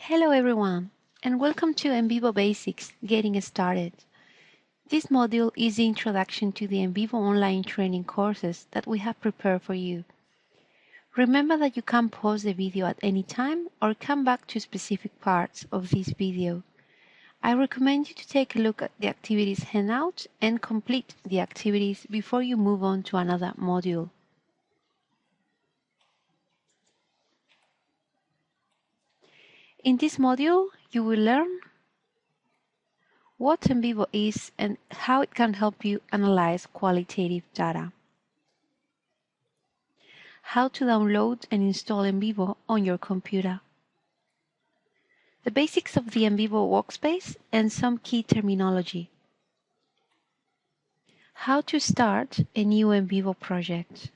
Hello everyone, and welcome to NVivo Basics Getting Started. This module is the introduction to the NVivo online training courses that we have prepared for you. Remember that you can pause the video at any time or come back to specific parts of this video. I recommend you to take a look at the activities handout and complete the activities before you move on to another module. In this module, you will learn what NVivo is and how it can help you analyze qualitative data. How to download and install NVivo on your computer. The basics of the NVivo workspace and some key terminology. How to start a new NVivo project.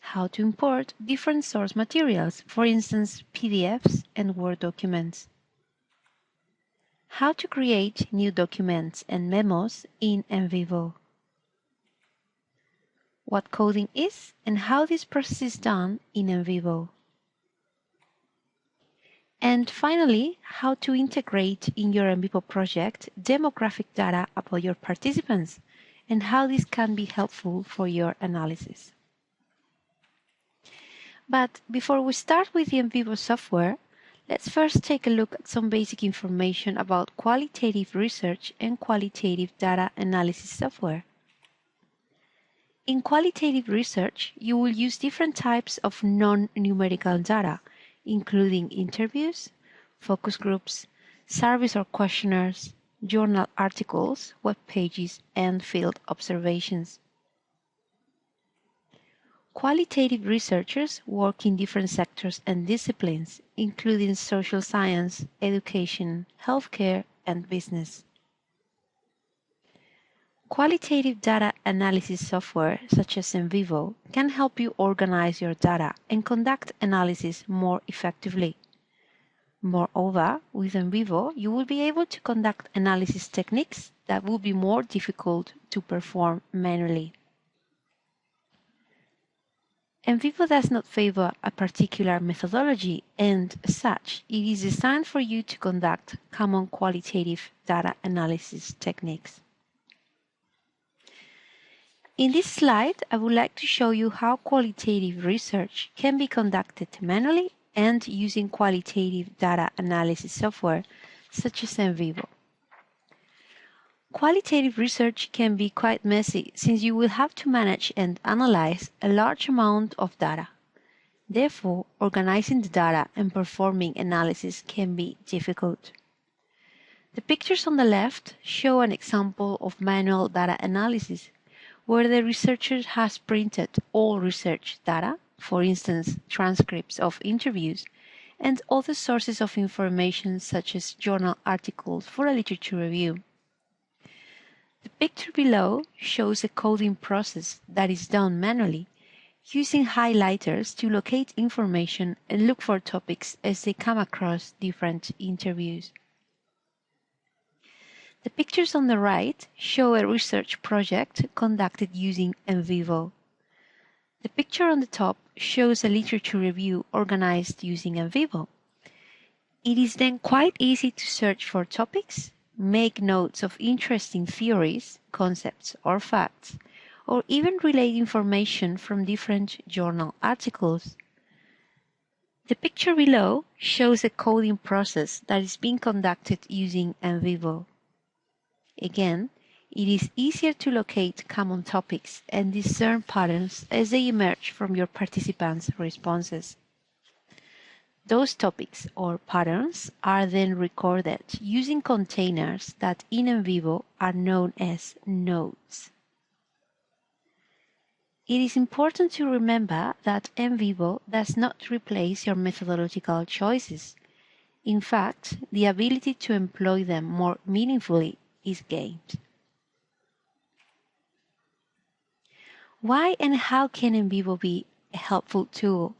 How to import different source materials, for instance, PDFs and Word documents. How to create new documents and memos in NVivo. What coding is and how this process is done in NVivo. And finally, how to integrate in your NVivo project demographic data about your participants and how this can be helpful for your analysis. But before we start with the NVivo software, let's first take a look at some basic information about qualitative research and qualitative data analysis software. In qualitative research, you will use different types of non-numerical data, including interviews, focus groups, surveys or questionnaires, journal articles, web pages, and field observations. Qualitative researchers work in different sectors and disciplines, including social science, education, healthcare, and business. Qualitative data analysis software, such as NVivo, can help you organize your data and conduct analysis more effectively. Moreover, with NVivo, you will be able to conduct analysis techniques that will be more difficult to perform manually. NVivo does not favor a particular methodology, and as such, it is designed for you to conduct common qualitative data analysis techniques. In this slide, I would like to show you how qualitative research can be conducted manually and using qualitative data analysis software such as NVivo. Qualitative research can be quite messy since you will have to manage and analyze a large amount of data. Therefore, organizing the data and performing analysis can be difficult. The pictures on the left show an example of manual data analysis, where the researcher has printed all research data, for instance, transcripts of interviews, and other sources of information such as journal articles for a literature review. The picture below shows a coding process that is done manually, using highlighters to locate information and look for topics as they come across different interviews. The pictures on the right show a research project conducted using NVivo. The picture on the top shows a literature review organized using NVivo. It is then quite easy to search for topics, make notes of interesting theories, concepts, or facts, or even relate information from different journal articles. The picture below shows a coding process that is being conducted using NVivo. Again, it is easier to locate common topics and discern patterns as they emerge from your participants' responses. Those topics or patterns are then recorded using containers that in NVivo are known as nodes. It is important to remember that NVivo does not replace your methodological choices. In fact, the ability to employ them more meaningfully is gained. Why and how can NVivo be a helpful tool?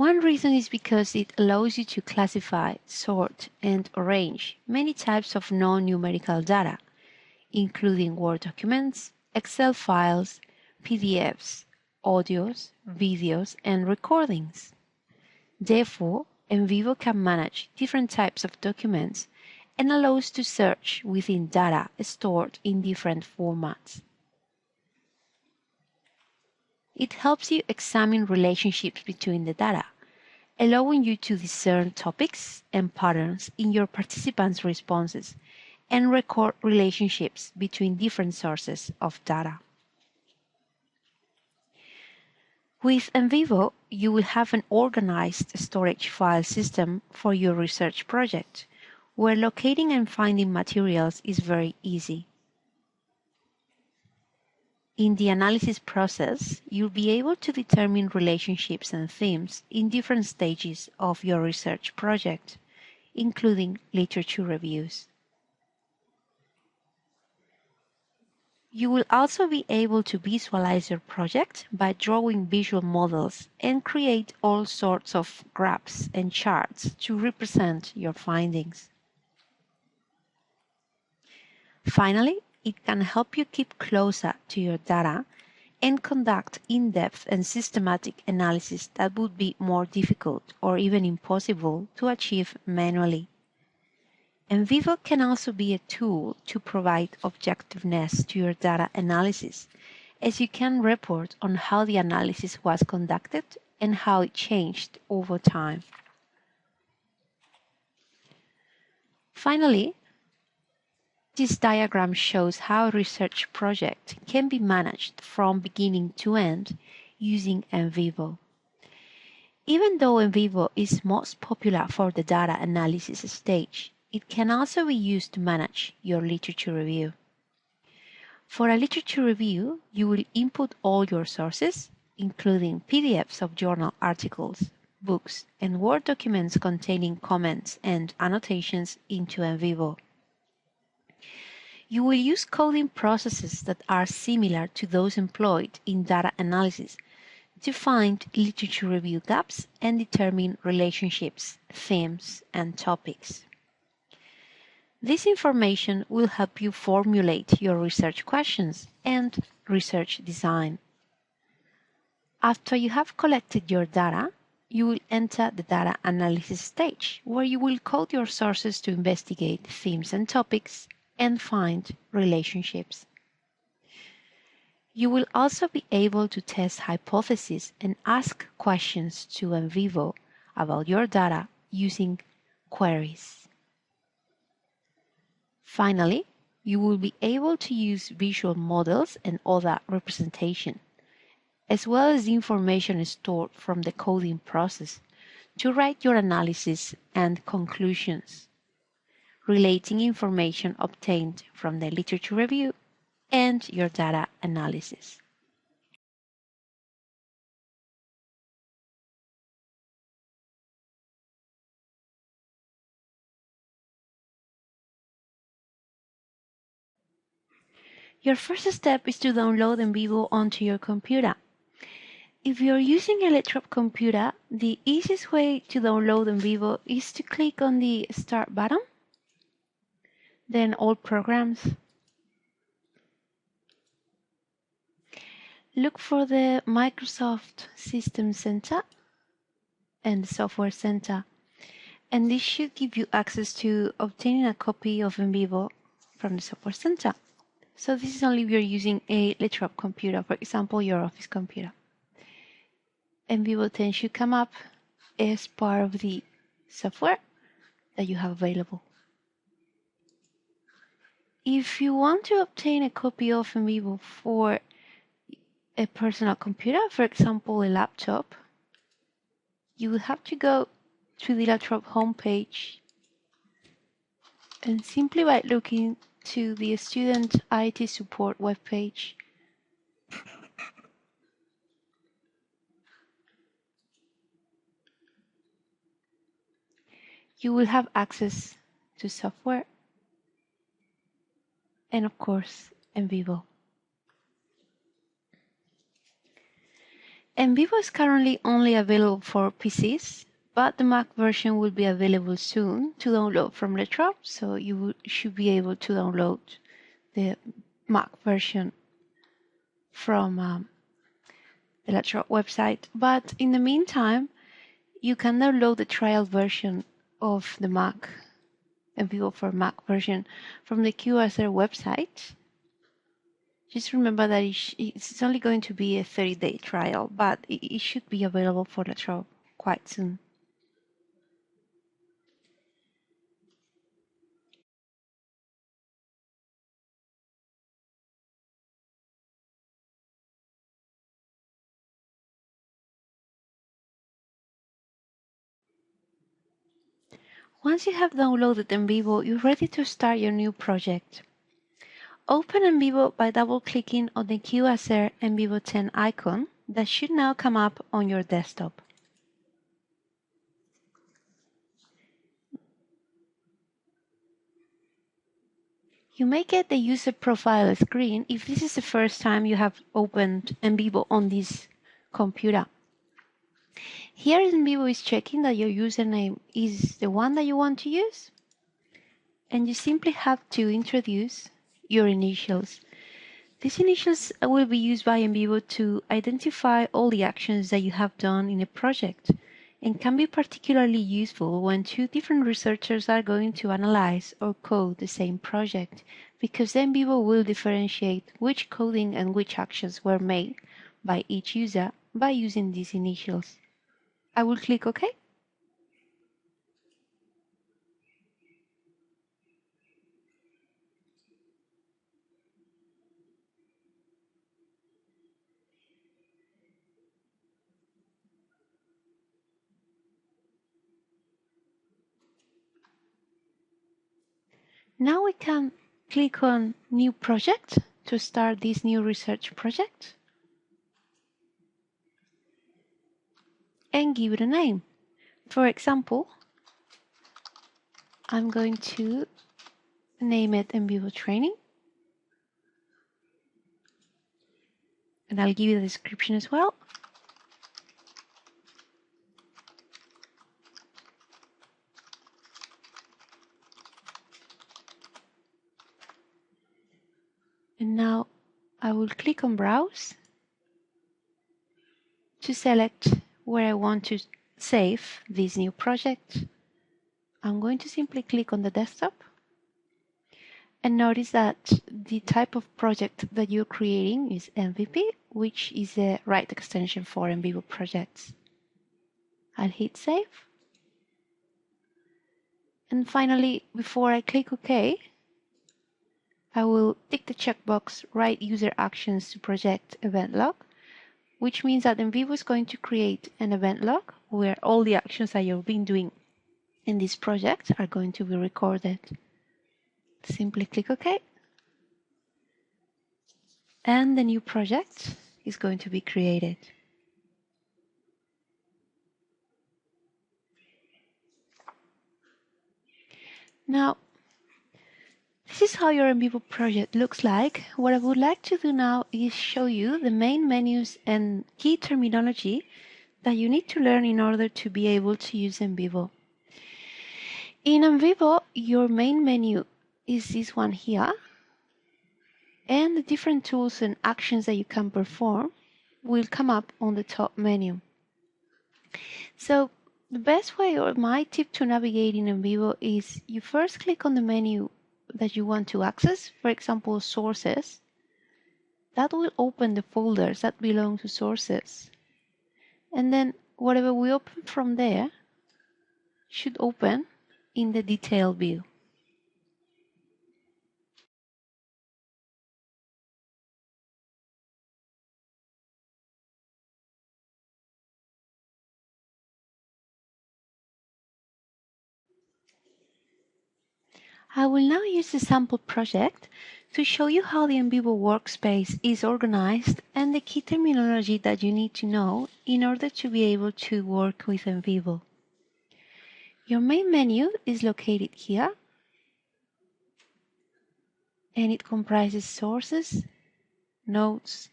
One reason is because it allows you to classify, sort, and arrange many types of non-numerical data, including Word documents, Excel files, PDFs, audios, videos, and recordings. Therefore, NVivo can manage different types of documents and allows to search within data stored in different formats. It helps you examine relationships between the data, allowing you to discern topics and patterns in your participants' responses and record relationships between different sources of data. With NVivo, you will have an organized storage file system for your research project, where locating and finding materials is very easy. In the analysis process, you'll be able to determine relationships and themes in different stages of your research project, including literature reviews. You will also be able to visualize your project by drawing visual models and create all sorts of graphs and charts to represent your findings. Finally, it can help you keep closer to your data and conduct in-depth and systematic analysis that would be more difficult or even impossible to achieve manually. NVivo can also be a tool to provide objectiveness to your data analysis, as you can report on how the analysis was conducted and how it changed over time. Finally, this diagram shows how a research project can be managed from beginning to end using NVivo. Even though NVivo is most popular for the data analysis stage, it can also be used to manage your literature review. For a literature review, you will input all your sources, including PDFs of journal articles, books, and Word documents containing comments and annotations into NVivo. You will use coding processes that are similar to those employed in data analysis to find literature review gaps and determine relationships, themes, and topics. This information will help you formulate your research questions and research design. After you have collected your data, you will enter the data analysis stage, where you will code your sources to investigate themes and topics and find relationships. You will also be able to test hypotheses and ask questions to NVivo about your data using queries. Finally, you will be able to use visual models and other representation, as well as the information stored from the coding process, to write your analysis and conclusions, relating information obtained from the literature review and your data analysis. Your first step is to download NVivo onto your computer. If you're using a laptop computer, the easiest way to download NVivo is to click on the Start button, then All Programs. Look for the Microsoft System Center and the Software Center, and this should give you access to obtaining a copy of NVivo from the Software Center. So this is only if you're using a laptop computer, for example, your office computer. NVivo 10 should come up as part of the software that you have available. If you want to obtain a copy of NVivo for a personal computer, for example, a laptop, you will have to go to the laptop homepage, and simply by looking to the Student IT Support webpage, you will have access to software and, of course, NVivo. NVivo is currently only available for PCs, but the Mac version will be available soon to download from laptop, so you should be able to download the Mac version from the laptop website. But in the meantime, you can download the trial version of the Mac, NVivo for Mac version, from the QSR website. Just remember that it's only going to be a 30-day trial, but it should be available for the trial quite soon. Once you have downloaded NVivo, you're ready to start your new project. Open NVivo by double-clicking on the QSR NVivo 10 icon that should now come up on your desktop. You may get the user profile screen if this is the first time you have opened NVivo on this computer. Here NVivo is checking that your username is the one that you want to use, and you simply have to introduce your initials. These initials will be used by NVivo to identify all the actions that you have done in a project, and can be particularly useful when two different researchers are going to analyze or code the same project, because NVivo will differentiate which coding and which actions were made by each user by using these initials. I will click OK. Now we can click on New Project to start this new research project and give it a name. For example, I'm going to name it NVivo Training, and I'll give you the description as well. And now I will click on Browse to select where I want to save this new project. I'm going to simply click on the desktop, and notice that the type of project that you're creating is MVP, which is the right extension for NVivo projects. I'll hit Save. And finally, before I click OK, I will tick the checkbox Write User Actions to Project Event Log, which means that NVivo is going to create an event log where all the actions that you've been doing in this project are going to be recorded. Simply click OK. And the new project is going to be created. Now, this is how your NVivo project looks like. What I would like to do now is show you the main menus and key terminology that you need to learn in order to be able to use NVivo. In NVivo, your main menu is this one here, and the different tools and actions that you can perform will come up on the top menu. So the best way, or my tip to navigate in NVivo, is you first click on the menu that you want to access, for example, sources. That will open the folders that belong to sources. And then whatever we open from there should open in the detail view. I will now use the sample project to show you how the NVivo workspace is organized and the key terminology that you need to know in order to be able to work with NVivo. Your main menu is located here, and it comprises sources, notes,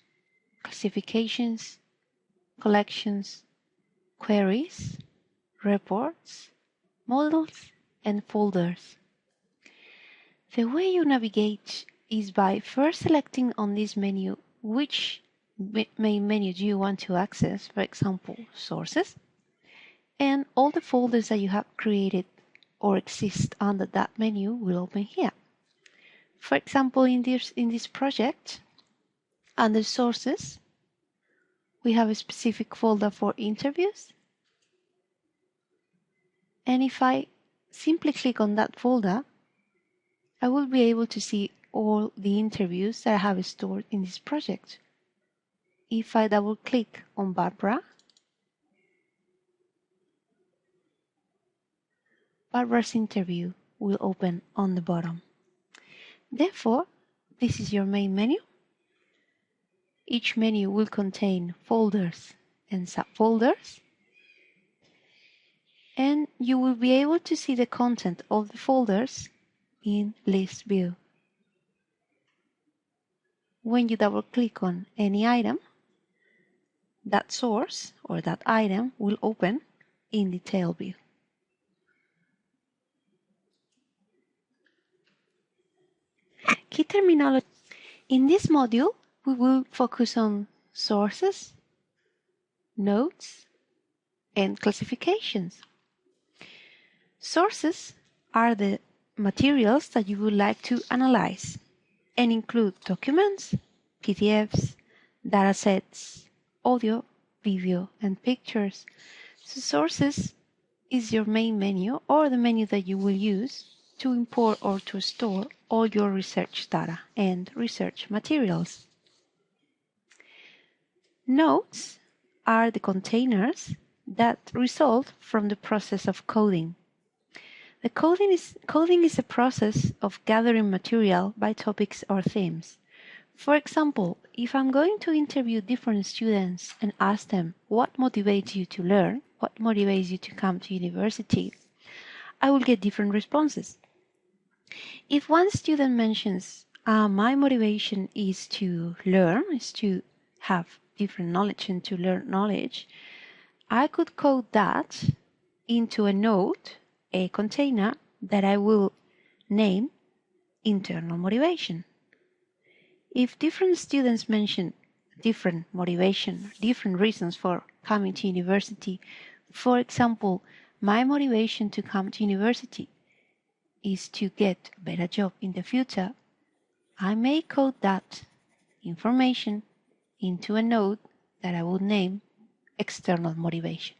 classifications, collections, queries, reports, models, and folders. The way you navigate is by first selecting on this menu which main menu do you want to access, for example, sources, and all the folders that you have created or exist under that menu will open here. For example, in this project, under Sources, we have a specific folder for interviews. And if I simply click on that folder, I will be able to see all the interviews that I have stored in this project. If I double click on Barbara's interview will open on the bottom. Therefore, this is your main menu. Each menu will contain folders and subfolders, and you will be able to see the content of the folders in list view. When you double click on any item, that source or that item will open in detail view. Key terminology. In this module, we will focus on sources, nodes, and classifications. Sources are the materials that you would like to analyze and include documents, PDFs, datasets, audio, video, and pictures. So sources is your main menu or the menu that you will use to import or to store all your research data and research materials. Nodes are the containers that result from the process of coding. The coding is a process of gathering material by topics or themes. For example, if I'm going to interview different students and ask them what motivates you to learn, what motivates you to come to university, I will get different responses. If one student mentions, my motivation is to learn, is to have different knowledge and to learn knowledge, I could code that into a node, a container that I will name internal motivation. If different students mention different motivation, different reasons for coming to university, for example, my motivation to come to university is to get a better job in the future, I may code that information into a node that I would name external motivation.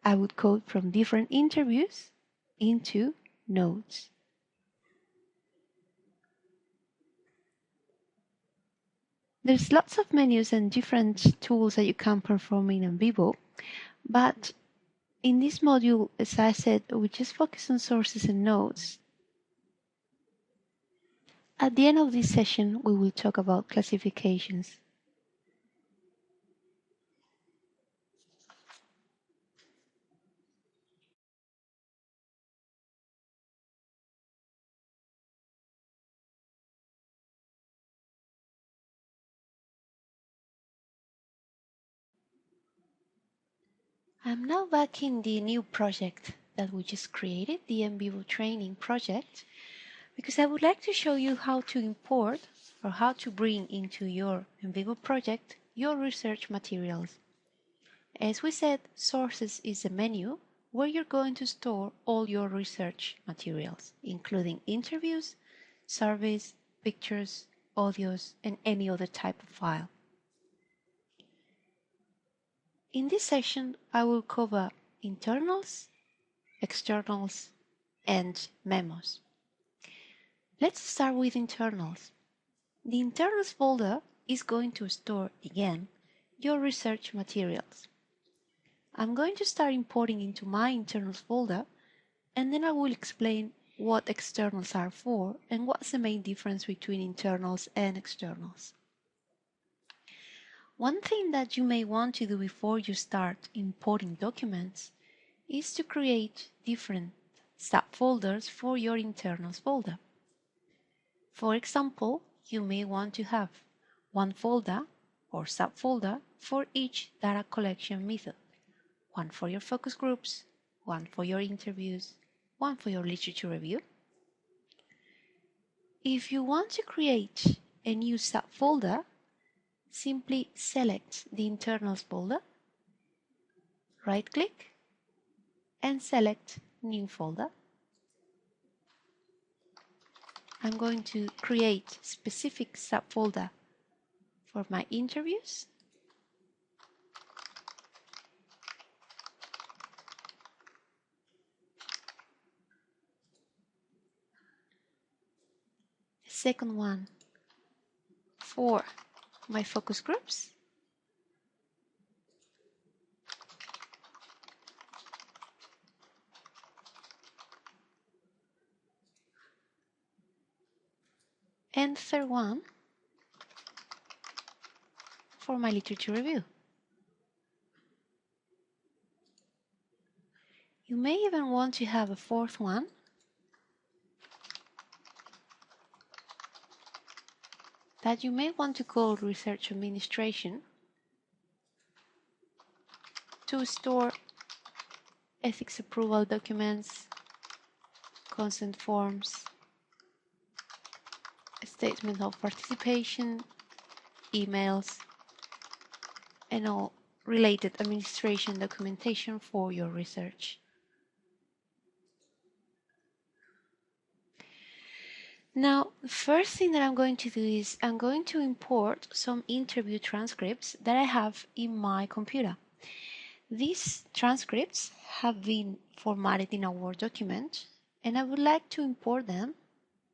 I would code from different interviews into nodes. There's lots of menus and different tools that you can perform in NVivo, but in this module, as I said, we just focus on sources and nodes. At the end of this session, we will talk about classifications. I'm now back in the new project that we just created, the NVivo training project, because I would like to show you how to import or how to bring into your NVivo project your research materials. As we said, Sources is a menu where you're going to store all your research materials, including interviews, surveys, pictures, audios, and any other type of file. In this session, I will cover internals, externals, and memos. Let's start with internals. The internals folder is going to store, again, your research materials. I'm going to start importing into my internals folder, and then I will explain what externals are for and what's the main difference between internals and externals. One thing that you may want to do before you start importing documents is to create different subfolders for your internals folder. For example, you may want to have one folder or subfolder for each data collection method. One for your focus groups, one for your interviews, one for your literature review. If you want to create a new subfolder, simply select the internals folder, right-click, and select New Folder. I'm going to create specific subfolder for my interviews. A second one for my focus groups. And third one for my literature review. You may even want to have a fourth one that you may want to call research administration to store ethics approval documents, consent forms, a statement of participation, emails, and all related administration documentation for your research. Now, the first thing that I'm going to do is I'm going to import some interview transcripts that I have in my computer. These transcripts have been formatted in a Word document, and I would like to import them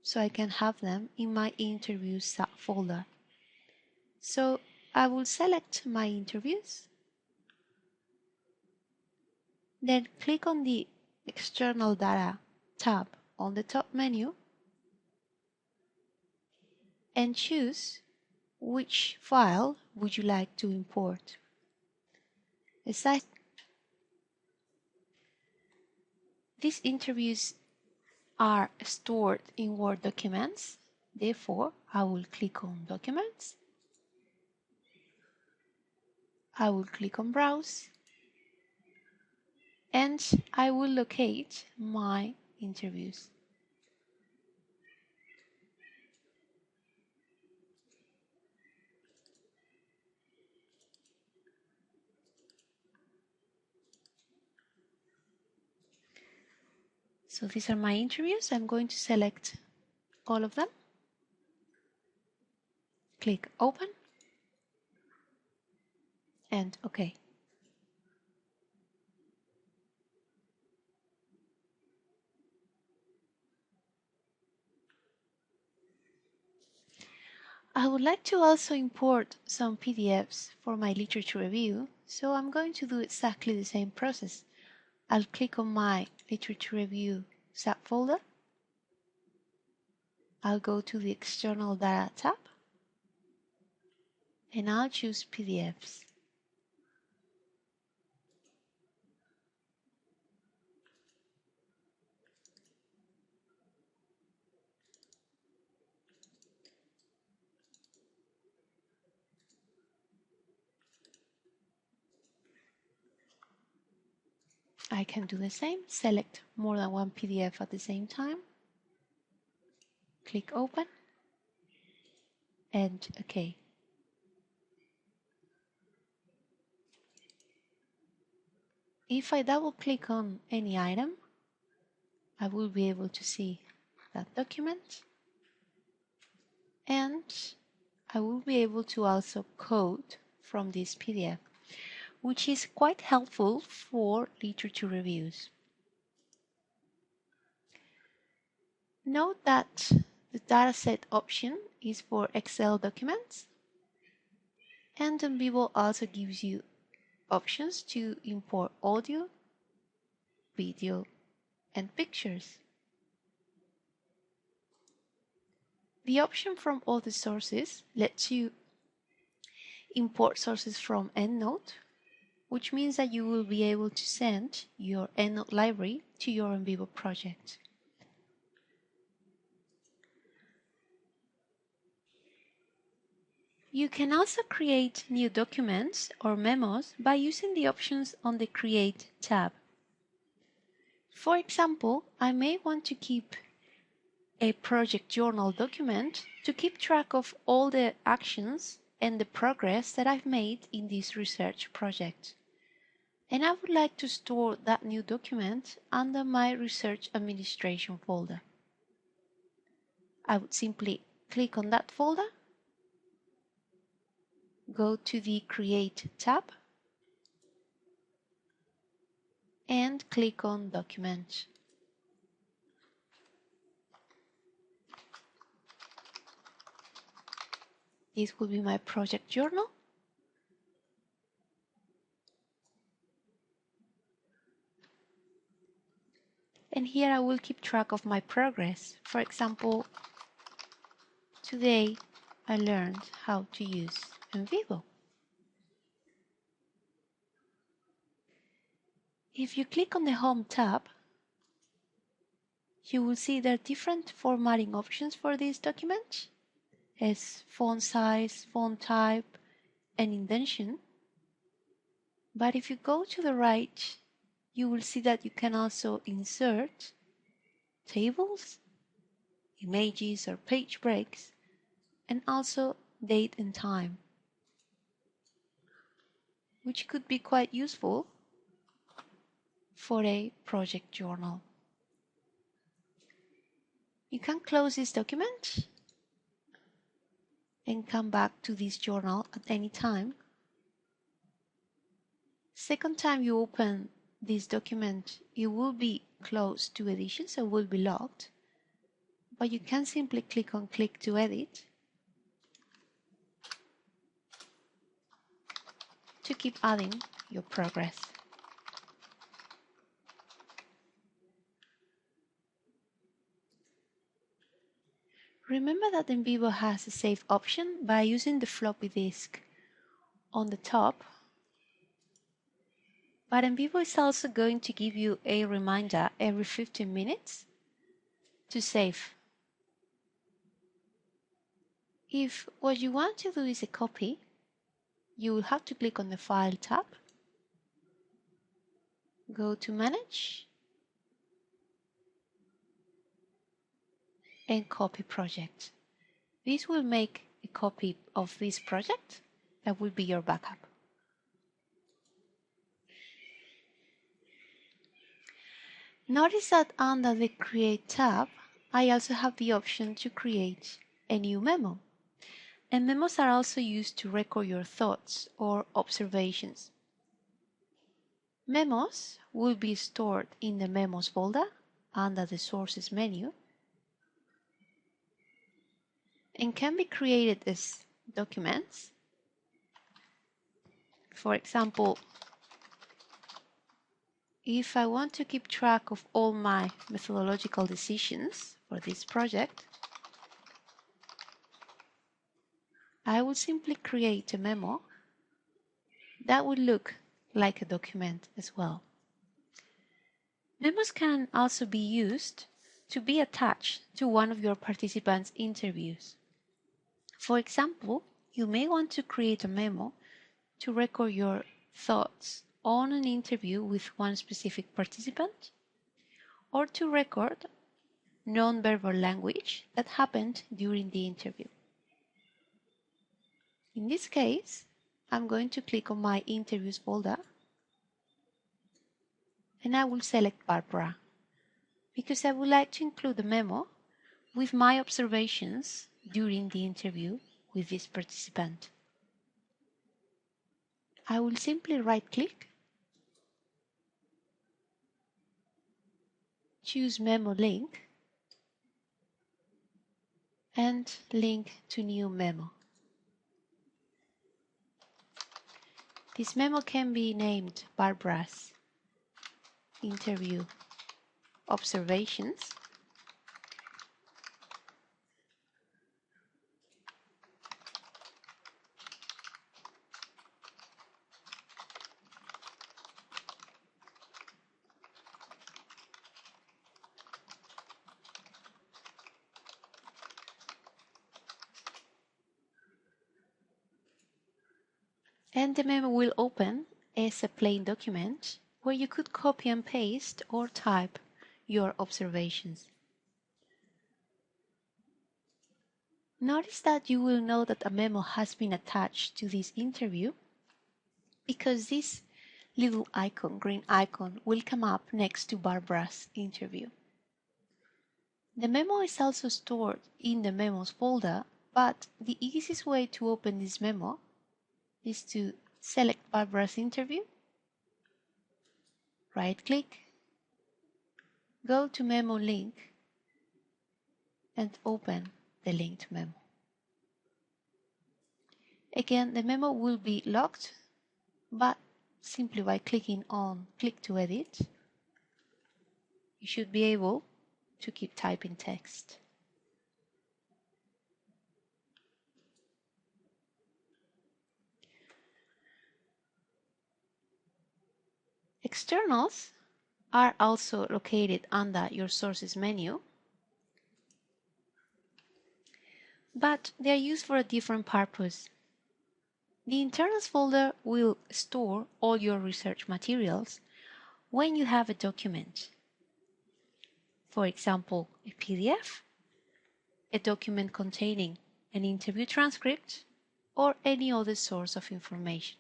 so I can have them in my interviews subfolder. So I will select my interviews, then click on the External Data tab on the top menu and choose which file would you like to import. These interviews are stored in Word documents, therefore I will click on Documents. I will click on Browse, and I will locate my interviews. So these are my interviews. I'm going to select all of them. Click Open and OK. I would like to also import some PDFs for my literature review, so I'm going to do exactly the same process. I'll click on my literature review subfolder. I'll go to the External Data tab and I'll choose PDFs. I can do the same, select more than one PDF at the same time, click Open and OK. If I double click on any item, I will be able to see that document, and I will be able to also code from this PDF, which is quite helpful for literature reviews. Note that the dataset option is for Excel documents, and NVivo also gives you options to import audio, video, and pictures. The option from all the sources lets you import sources from EndNote, which means that you will be able to send your EndNote library to your NVivo project. You can also create new documents or memos by using the options on the Create tab. For example, I may want to keep a project journal document to keep track of all the actions and the progress that I've made in this research project. and I would like to store that new document under my Research Administration folder. I would simply click on that folder, go to the Create tab, and click on Document. This will be my project journal. And here I will keep track of my progress. For example, today I learned how to use NVivo. If you click on the Home tab, you will see there are different formatting options for this document, as font size, font type, and indentation. But if you go to the right, you will see that you can also insert tables, images or page breaks, and also date and time, which could be quite useful for a project journal. You can close this document and come back to this journal at any time. Second time you open this document, it will be closed to edition, so it will be locked. But you can simply click on Click to Edit to keep adding your progress. Remember that NVivo has a save option by using the floppy disk on the top, but NVivo is also going to give you a reminder every 15 minutes to save. If what you want to do is a copy, you will have to click on the File tab, go to Manage, and Copy Project. This will make a copy of this project that will be your backup. Notice that under the Create tab, I also have the option to create a new memo. And memos are also used to record your thoughts or observations. Memos will be stored in the Memos folder under the Sources menu and can be created as documents. For example, if I want to keep track of all my methodological decisions for this project, I will simply create a memo that will look like a document as well. Memos can also be used to be attached to one of your participants' interviews. For example, you may want to create a memo to record your thoughts on an interview with one specific participant, or to record non-verbal language that happened during the interview. In this case, I'm going to click on my interviews folder and I will select Barbara because I would like to include the memo with my observations during the interview with this participant. I will simply right-click, choose Memo Link, and link to new memo. This memo can be named Barbara's Interview Observations, and the memo will open as a plain document where you could copy and paste or type your observations. Notice that you will know that a memo has been attached to this interview because this little icon, green icon, will come up next to Barbara's interview. The memo is also stored in the memos folder, but the easiest way to open this memo is to select Barbara's interview, right-click, go to Memo Link, and open the linked memo. Again, the memo will be locked, but simply by clicking on Click to Edit, you should be able to keep typing text. Externals are also located under your Sources menu, but they are used for a different purpose. The Internals folder will store all your research materials when you have a document. For example, a PDF, a document containing an interview transcript, or any other source of information.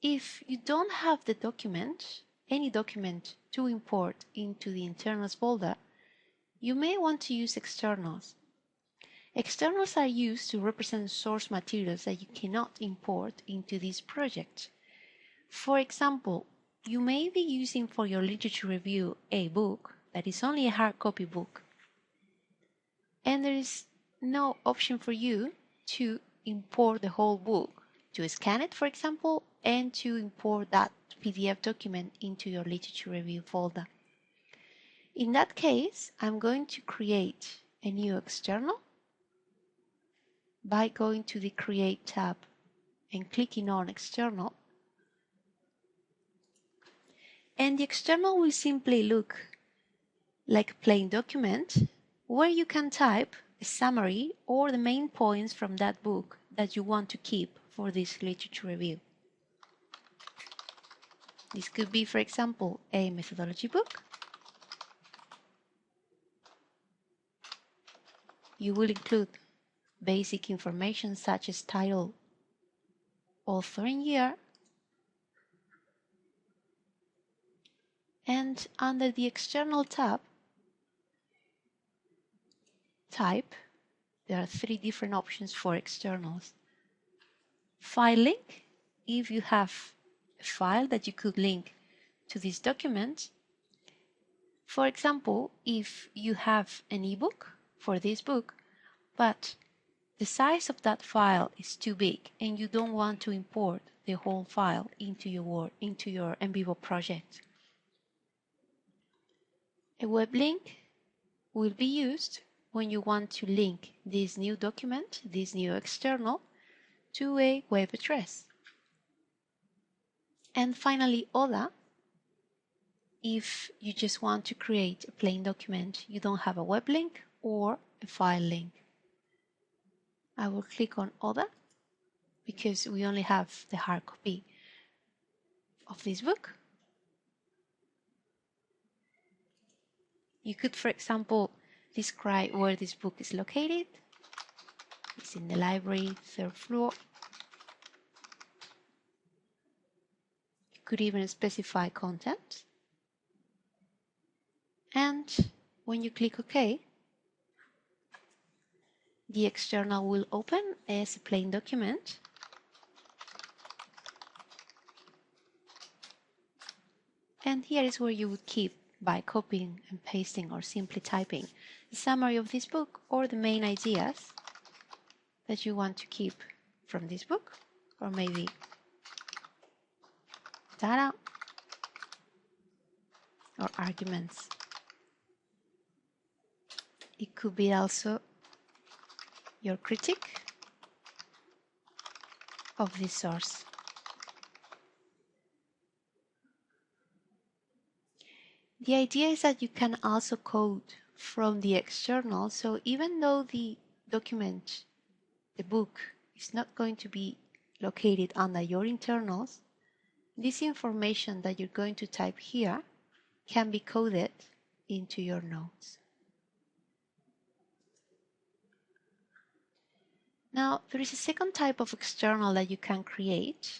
If you don't have the document, any document to import into the Internals folder, you may want to use externals. Externals are used to represent source materials that you cannot import into this project. For example, you may be using for your literature review a book that is only a hard copy book, and there is no option for you to import the whole book, to scan it, for example, and to import that PDF document into your literature review folder. In that case, I'm going to create a new external by going to the Create tab and clicking on External. And the external will simply look like a plain document where you can type a summary or the main points from that book that you want to keep for this literature review. This could be, for example, a methodology book. You will include basic information such as title, author and year, and under the External tab, Type, there are 3 different options for externals. File link, if you have a file that you could link to this document. For example, if you have an ebook for this book, but the size of that file is too big and you don't want to import the whole file into your NVivo project. A web link will be used when you want to link this new document, this new external, to a web address. And finally, Other, if you just want to create a plain document, you don't have a web link or a file link. I will click on Other because we only have the hard copy of this book. You could, for example, describe where this book is located. It's in the library, 3rd floor. You could even specify content. And when you click OK, the external will open as a plain document. And here is where you would keep, by copying and pasting or simply typing, the summary of this book or the main ideas that you want to keep from this book, or maybe data or arguments. It could be also your critique of this source. The idea is that you can also code from the external, so even though the document, the book, is not going to be located under your internals, this information that you're going to type here can be coded into your notes. Now, there is a second type of external that you can create,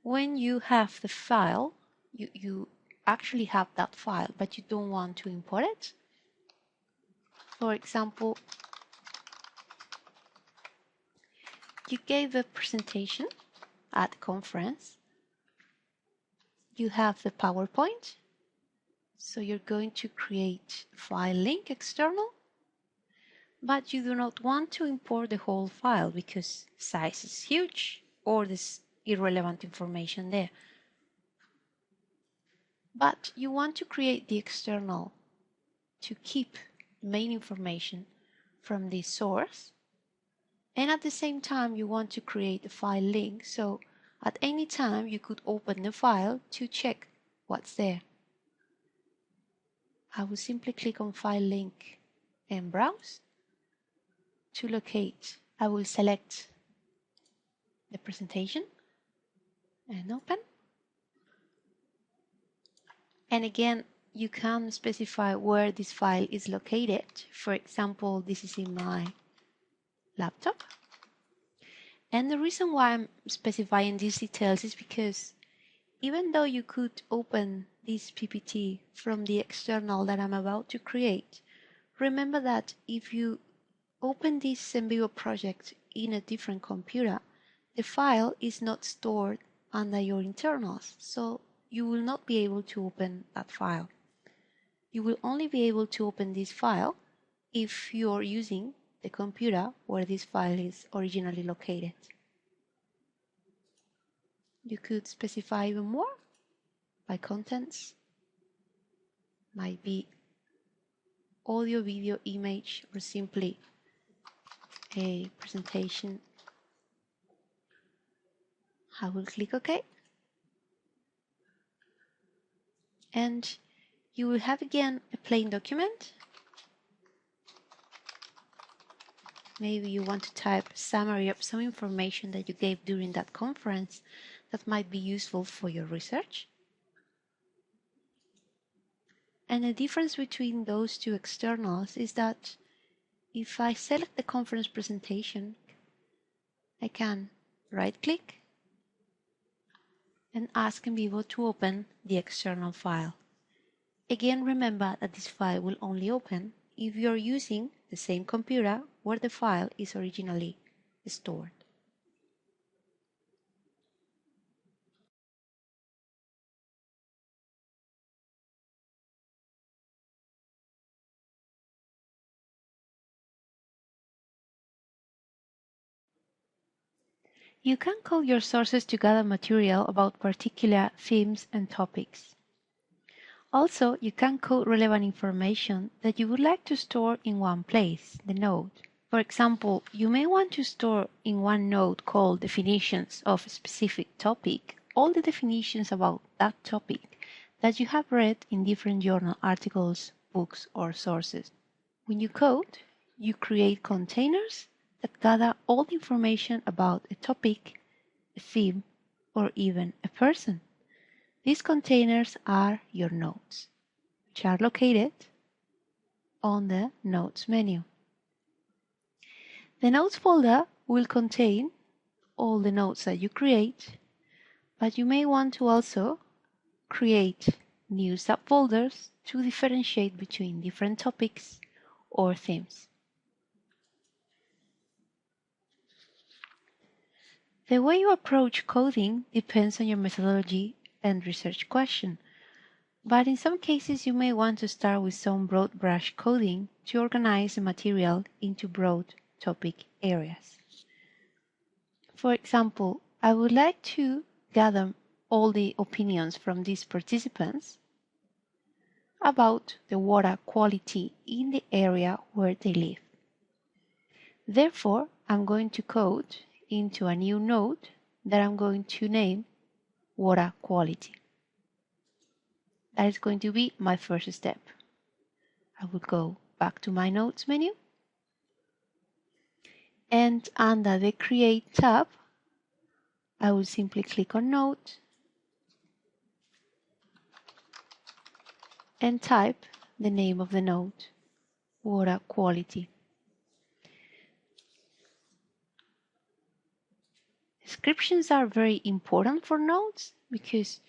When you have the file, you actually have that file, but you don't want to import it. For example, you gave a presentation at the conference. You have the PowerPoint. So you're going to create file link external, but you do not want to import the whole file because size is huge or there's irrelevant information there. But you want to create the external to keep main information from the source, and at the same time you want to create a file link, so at any time you could open the file to check what's there. I will simply click on File Link and Browse. To locate, I will select the presentation and open. And again, you can specify where this file is located. For example, this is in my laptop. And the reason why I'm specifying these details is because even though you could open this PPT from the external that I'm about to create, remember that if you open this NVivo project in a different computer, the file is not stored under your internals, so you will not be able to open that file. You will only be able to open this file if you are using the computer where this file is originally located. You could specify even more by contents, might be audio, video, image, or simply a presentation. I will click OK. And you will have again a plain document. Maybe you want to type a summary of some information that you gave during that conference that might be useful for your research. And the difference between those two externals is that if I select the conference presentation, I can right-click and ask NVivo to open the external file. Again, remember that this file will only open if you're using the same computer where the file is originally stored. You can call your sources to gather material about particular themes and topics. Also, you can code relevant information that you would like to store in one place, the node. For example, you may want to store in one node called definitions of a specific topic all the definitions about that topic that you have read in different journal articles, books, or sources. When you code, you create containers that gather all the information about a topic, a theme, or even a person. These containers are your nodes, which are located on the Notes menu. The Notes folder will contain all the notes that you create, but you may want to also create new subfolders to differentiate between different topics or themes. The way you approach coding depends on your methodology and research question, but in some cases you may want to start with some broad brush coding to organize the material into broad topic areas. For example, I would like to gather all the opinions from these participants about the water quality in the area where they live. Therefore, I'm going to code into a new node that I'm going to name water quality. That is going to be my first step. I will go back to my Notes menu, and under the Create tab, I will simply click on Node and type the name of the node, water quality. Descriptions are very important for notes because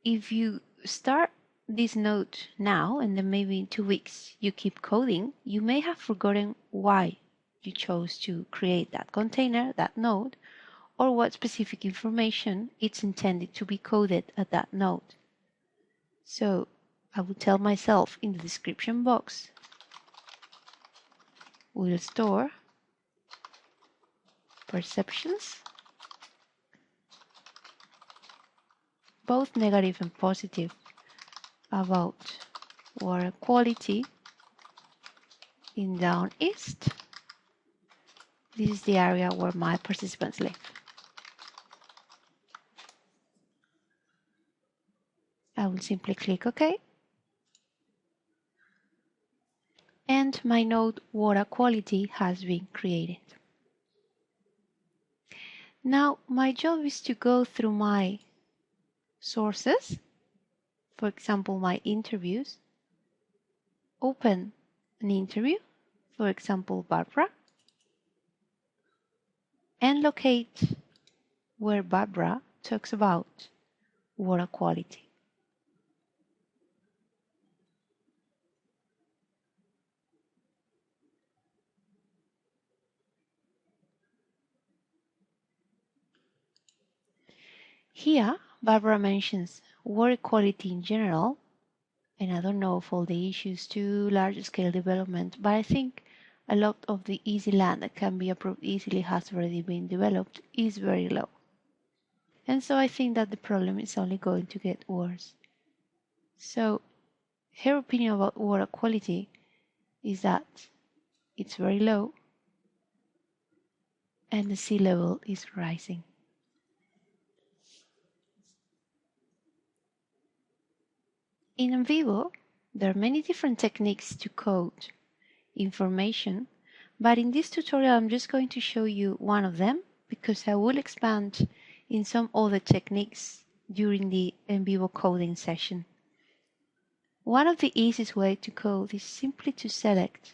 if you start this note now and then maybe in 2 weeks you keep coding, you may have forgotten why you chose to create that container, that node, or what specific information it's intended to be coded at that node. So I will tell myself in the description box, we'll store perceptions, both negative and positive, about water quality in Down East. This is the area where my participants live. I will simply click OK. And my node water quality has been created. Now my job is to go through my sources, for example my interviews, open an interview, for example Barbara, and locate where Barbara talks about water quality. Here, Barbara mentions water quality in general, and I don't know of all the issues to large-scale development, but I think a lot of the easy land that can be approved easily has already been developed is very low. And so I think that the problem is only going to get worse. So her opinion about water quality is that it's very low and the sea level is rising. In NVivo, there are many different techniques to code information, but in this tutorial I'm just going to show you one of them because I will expand in some other techniques during the NVivo coding session. One of the easiest ways to code is simply to select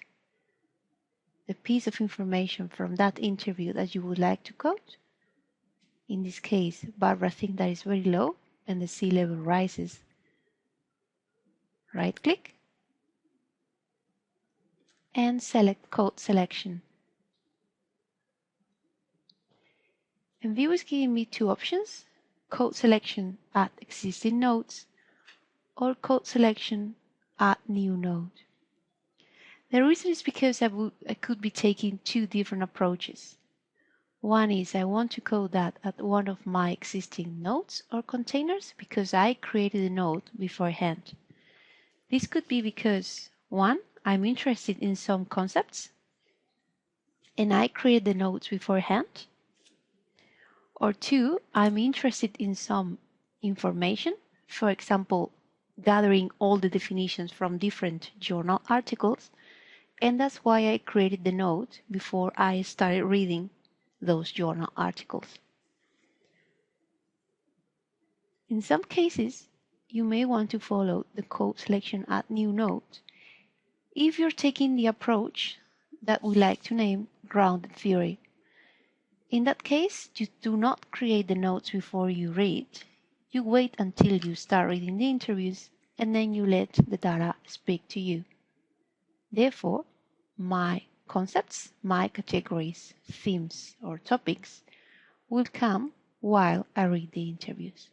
the piece of information from that interview that you would like to code. In this case, Barbara thinks that is very low and the sea level rises. Right-click and select Code Selection. NVivo is giving me two options, Code Selection Add Existing Nodes or Code Selection Add New Node. The reason is because I could be taking two different approaches. One is I want to code that at one of my existing nodes or containers because I created a node beforehand. This could be because, one, I'm interested in some concepts and I create the nodes beforehand. Or two, I'm interested in some information, for example, gathering all the definitions from different journal articles, and that's why I created the node before I started reading those journal articles. In some cases, you may want to follow the Code Selection Add New Node if you're taking the approach that we like to name grounded theory. In that case, you do not create the nodes before you read. You wait until you start reading the interviews and then you let the data speak to you. Therefore, my concepts, my categories, themes, or topics will come while I read the interviews.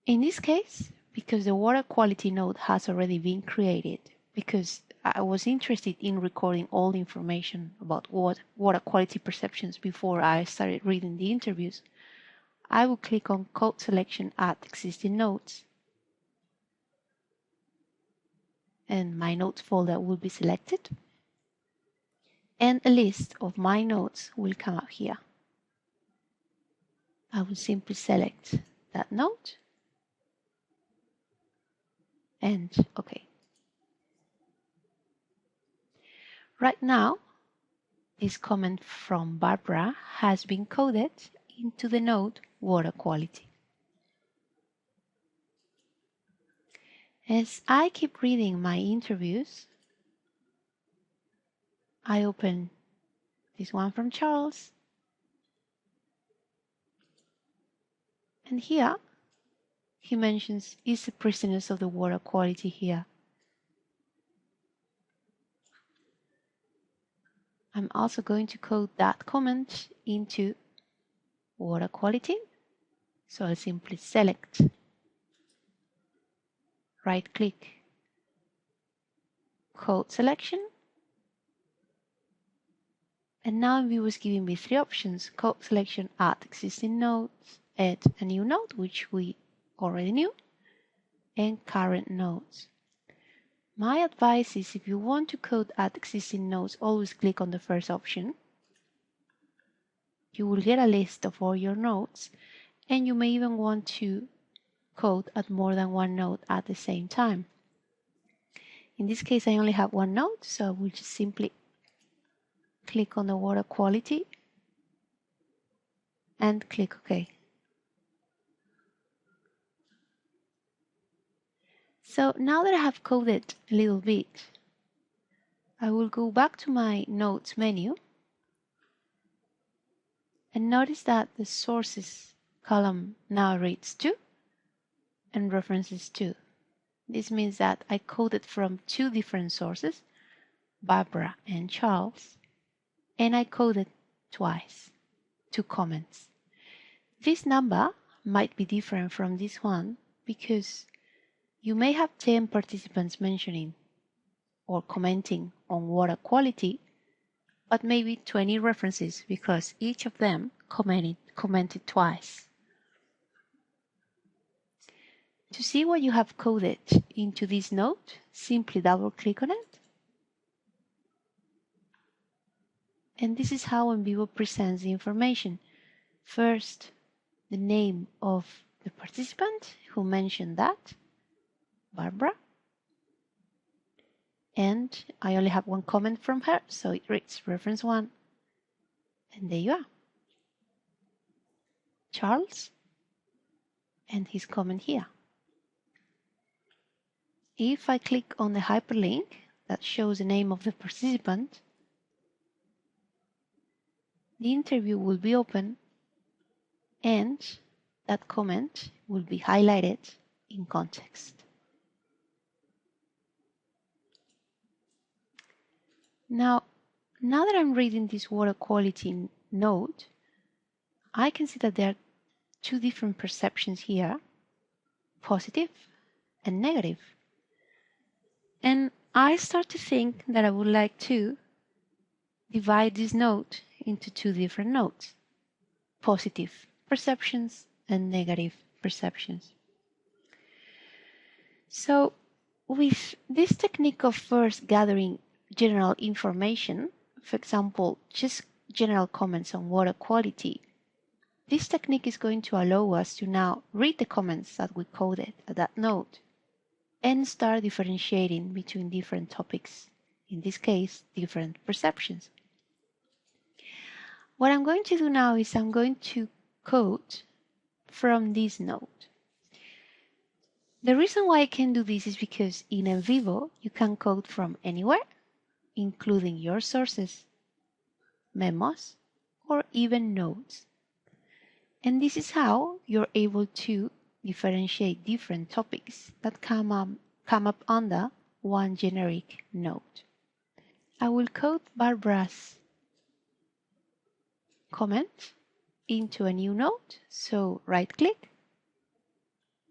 In this case, because the water quality node has already been created, because I was interested in recording all the information about water quality perceptions before I started reading the interviews, I will click on Code Selection Add Existing Nodes, and my notes folder will be selected, and a list of my notes will come up here. I will simply select that node and OK. Right now, this comment from Barbara has been coded into the node water quality. As I keep reading my interviews, I open this one from Charles, And here he mentions is the prisoners of the water quality here. I'm also going to code that comment into water quality. So I'll simply select, right click, code selection. And now NVivo is giving me three options: code selection, add existing nodes, add a new node, which we already knew, and current nodes. My advice is if you want to code add existing nodes, always click on the first option. You will get a list of all your nodes, and you may even want to code at more than one node at the same time. In this case, I only have one node, so I will just simply click on the water quality and click OK. So now that I have coded a little bit, I will go back to my Notes menu and notice that the Sources column now reads 2 and References 2. This means that I coded from two different sources, Barbara and Charles, and I coded twice, 2 comments. This number might be different from this one because you may have 10 participants mentioning or commenting on water quality, but maybe 20 references because each of them commented twice. To see what you have coded into this node, simply double-click on it. And this is how NVivo presents the information. First, the name of the participant who mentioned that, Barbara. And I only have one comment from her, so it reads reference 1. And there you are. Charles and his comment here. If I click on the hyperlink that shows the name of the participant, the interview will be open and that comment will be highlighted in context. Now that I'm reading this water quality node, I can see that there are two different perceptions here, positive and negative. And I start to think that I would like to divide this node into two different nodes, positive perceptions and negative perceptions. So with this technique of first gathering general information, for example, just general comments on water quality, this technique is going to allow us to now read the comments that we coded at that node and start differentiating between different topics, in this case, different perceptions. What I'm going to do now is I'm going to code from this node. The reason why I can do this is because in NVivo, you can code from anywhere, including your sources, memos, or even nodes. And this is how you're able to differentiate different topics that come up under one generic node. I will code Barbara's comment into a new node. So right-click,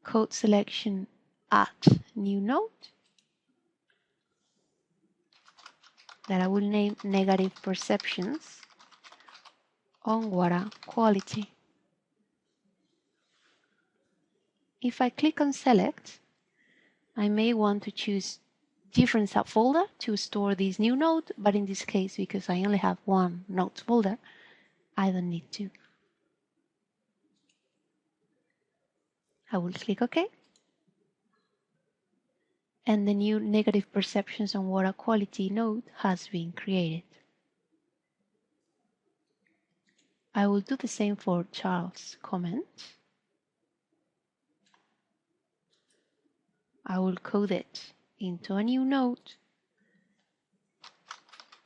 code selection, add new node that I will name negative perceptions on water quality. If I click on select, I may want to choose different subfolder to store this new node, but in this case, because I only have one notes folder, I don't need to. I will click OK. And the new negative perceptions on water quality node has been created. I will do the same for Charles' comment. I will code it into a new node,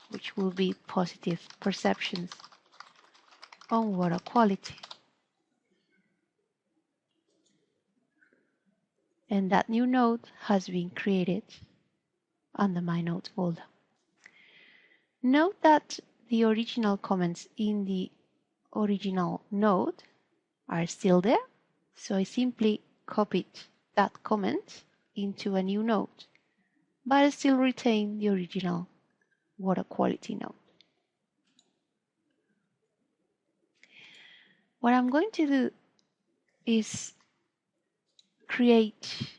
which will be positive perceptions on water quality. and that new node has been created under my notes folder. Note that the original comments in the original node are still there, so I simply copied that comment into a new node, but I still retain the original water quality node. What I'm going to do is create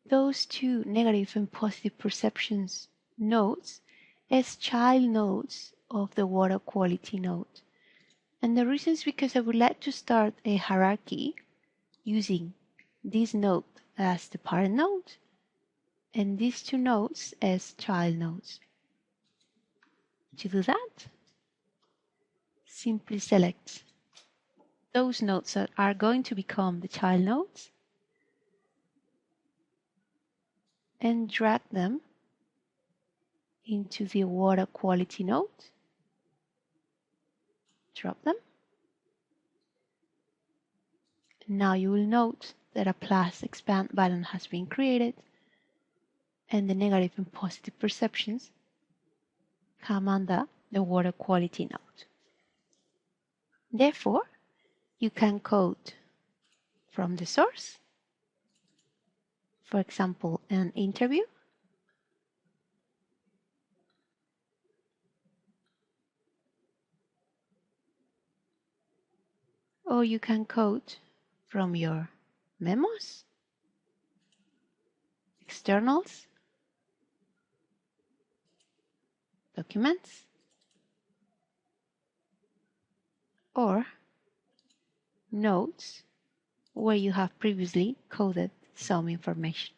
those two negative and positive perceptions nodes as child nodes of the water quality node. And the reason is because I would like to start a hierarchy using this node as the parent node and these two nodes as child nodes. To do that, simply select those nodes that are going to become the child nodes and drag them into the water quality node. Drop them. Now you will note that a plus expand button has been created and the negative and positive perceptions come under the water quality node. Therefore, you can code from the source, for example, an interview, or you can code from your memos, externals, documents, or notes where you have previously coded some information.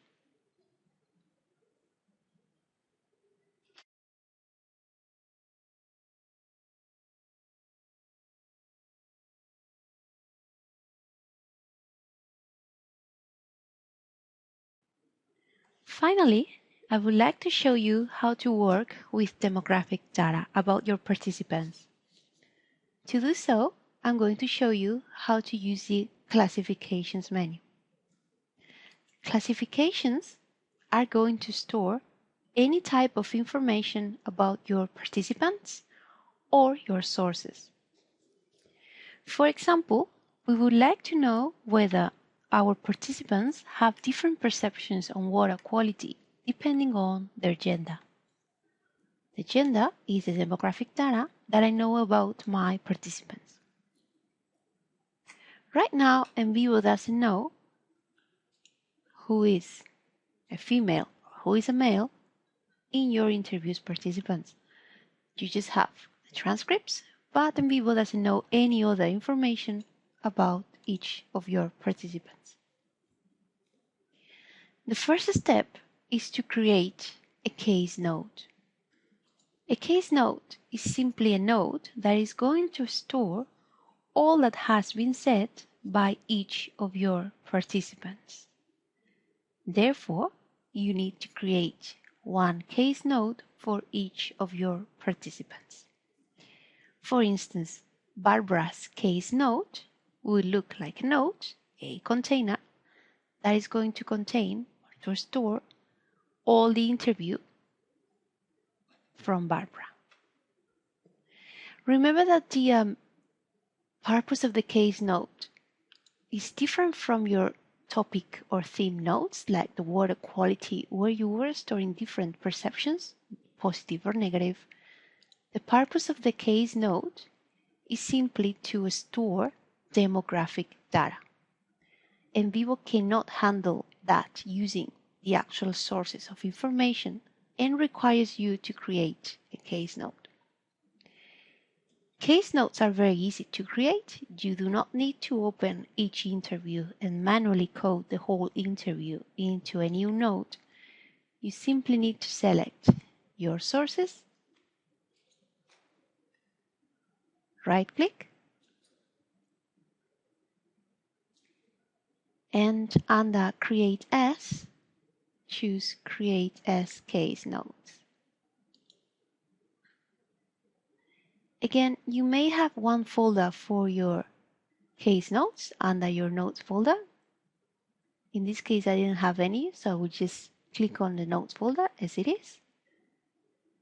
Finally, I would like to show you how to work with demographic data about your participants. To do so, I'm going to show you how to use the classifications menu. Classifications are going to store any type of information about your participants or your sources. For example, we would like to know whether our participants have different perceptions on water quality depending on their gender. The gender is the demographic data that I know about my participants. Right now, NVivo doesn't know who is a female or who is a male in your interview's participants. You just have the transcripts, but NVivo doesn't know any other information about each of your participants. The first step is to create a case node. A case node is simply a node that is going to store all that has been said by each of your participants. Therefore, you need to create one case node for each of your participants. For instance, Barbara's case node will look like a node, a container, that is going to contain or to store all the interview from Barbara. Remember that the purpose of the case node is different from your topic or theme nodes, like the water quality, where you were storing different perceptions, positive or negative. The purpose of the case node is simply to store demographic data. NVivo cannot handle that using the actual sources of information and requires you to create a case node. Case nodes are very easy to create. You do not need to open each interview and manually code the whole interview into a new node. You simply need to select your sources, right-click, and under Create As, choose Create as Case Nodes. Again, you may have one folder for your case nodes under your notes folder. In this case, I didn't have any, so I will just click on the notes folder as it is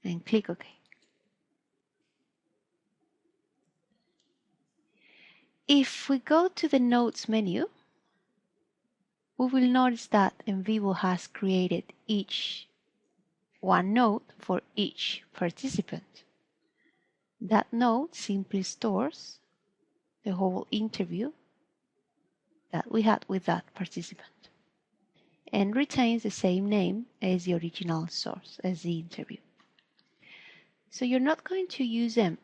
and click OK. If we go to the notes menu, we will notice that NVivo has created each one note for each participant. That note simply stores the whole interview that we had with that participant and retains the same name as the original source, as the interview. So you're not going to use them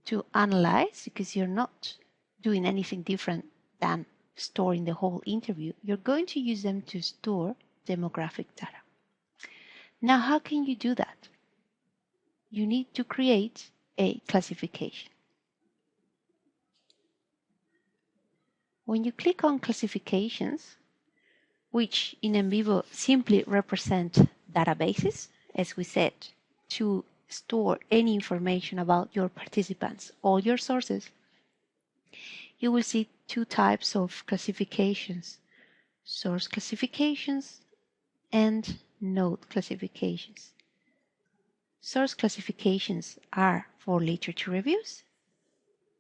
to analyze because you're not doing anything different than storing the whole interview. You're going to use them to store demographic data. Now, how can you do that? You need to create a classification. When you click on classifications, which in NVivo simply represent databases, as we said, to store any information about your participants, all your sources, you will see two types of classifications: source classifications and node classifications. Source classifications are for literature reviews.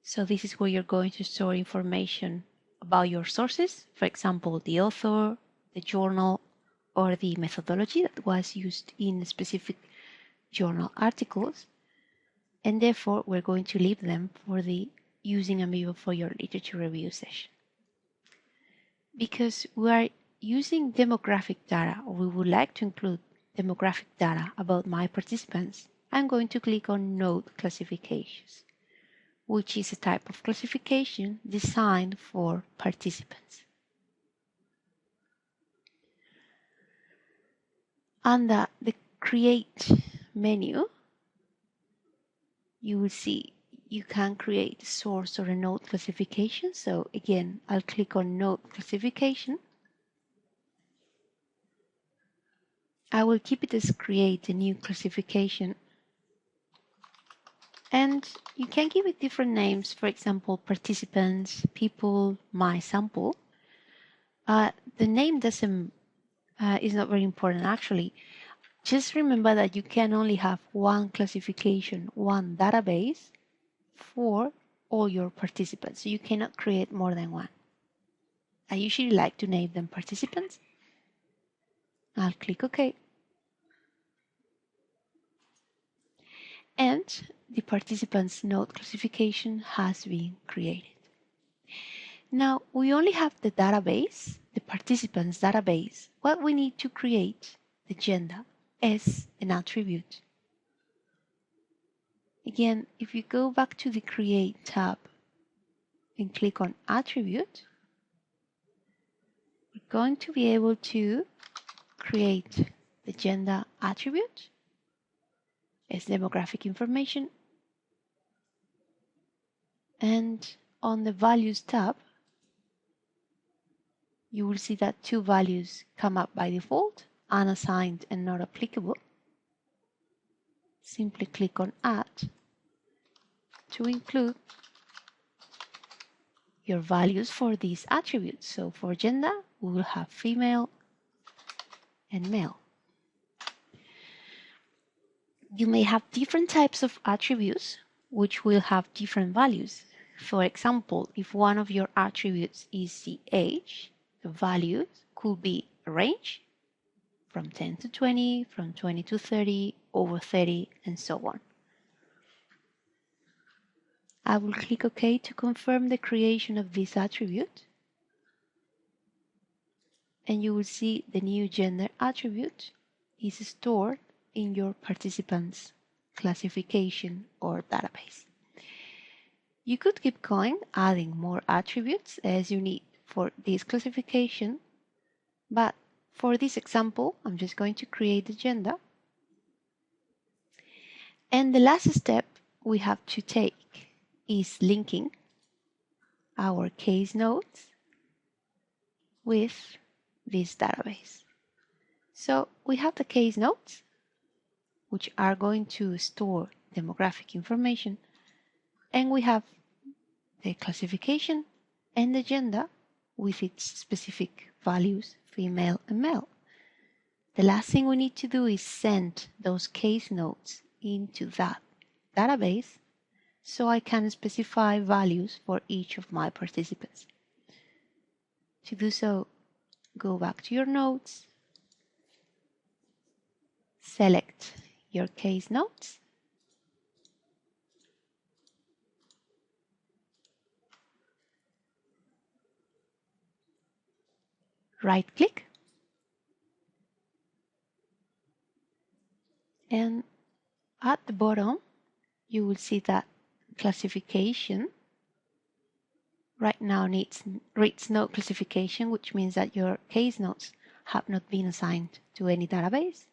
So this is where you're going to store information about your sources, for example, the author, the journal, or the methodology that was used in specific journal articles, and therefore we're going to leave them for the using NVivo for your literature review session. Because we are using demographic data, or we would like to include demographic data about my participants, I'm going to click on Node Classifications, which is a type of classification designed for participants. Under the Create menu, you will see you can create a source or a node classification. So again, I'll click on Node Classification. I will keep it as Create a New Classification. And you can give it different names, for example, participants, people, my sample. The name doesn't is not very important actually. Just remember that you can only have one classification, one database for all your participants. So you cannot create more than one. I usually like to name them participants. I'll click OK. And the participants node classification has been created. Now we only have the database, the participants database. What we need to create the gender as an attribute. Again, if you go back to the Create tab and click on Attribute, we're going to be able to create the gender attribute as demographic information. And on the Values tab, you will see that two values come up by default: unassigned and not applicable. Simply click on Add to include your values for these attributes. So for gender, we will have female and male. You may have different types of attributes which will have different values. For example, if one of your attributes is the age, the values could be a range from 10 to 20, from 20 to 30, over 30, and so on. I will click OK to confirm the creation of this attribute. And you will see the new gender attribute is stored in your participants classification or database. You could keep going, adding more attributes as you need for this classification, but for this example, I'm just going to create the gender. And the last step we have to take is linking our case notes with this database. So we have the case notes, which are going to store demographic information, and we have the classification and the gender, with its specific values, female and male. The last thing we need to do is send those case notes into that database so I can specify values for each of my participants. To do so, go back to your notes, select your case notes, right-click, and at the bottom, you will see that classification right now reads no classification, which means that your case notes have not been assigned to any database.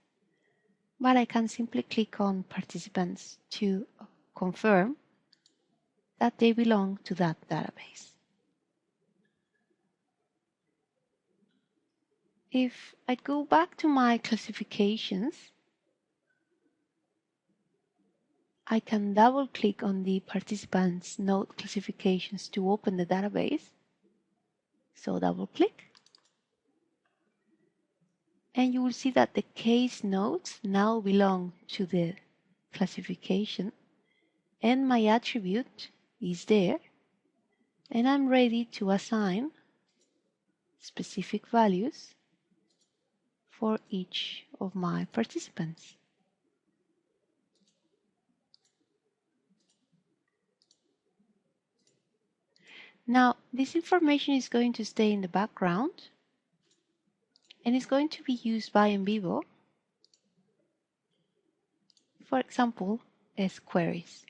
But I can simply click on participants to confirm that they belong to that database. If I go back to my classifications, I can double-click on the participants' node classifications to open the database. So double-click. And you will see that the case nodes now belong to the classification, and my attribute is there, and I'm ready to assign specific values for each of my participants. Now, this information is going to stay in the background and is going to be used by NVivo, for example, as queries.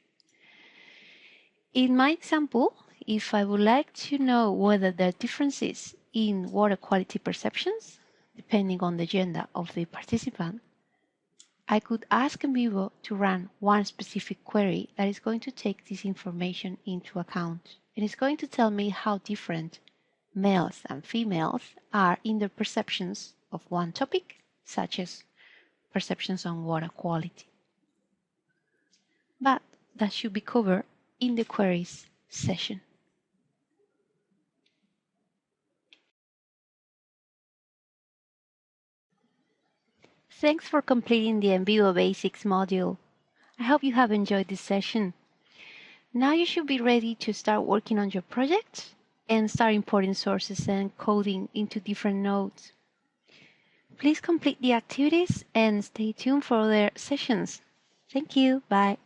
In my example, if I would like to know whether there are differences in water quality perceptions, depending on the gender of the participant, I could ask NVivo to run one specific query that is going to take this information into account. It is going to tell me how different males and females are in their perceptions of one topic, such as perceptions on water quality. But that should be covered in the queries session. Thanks for completing the NVivo Basics module. I hope you have enjoyed this session. Now you should be ready to start working on your project and start importing sources and coding into different nodes. Please complete the activities and stay tuned for other sessions. Thank you. Bye.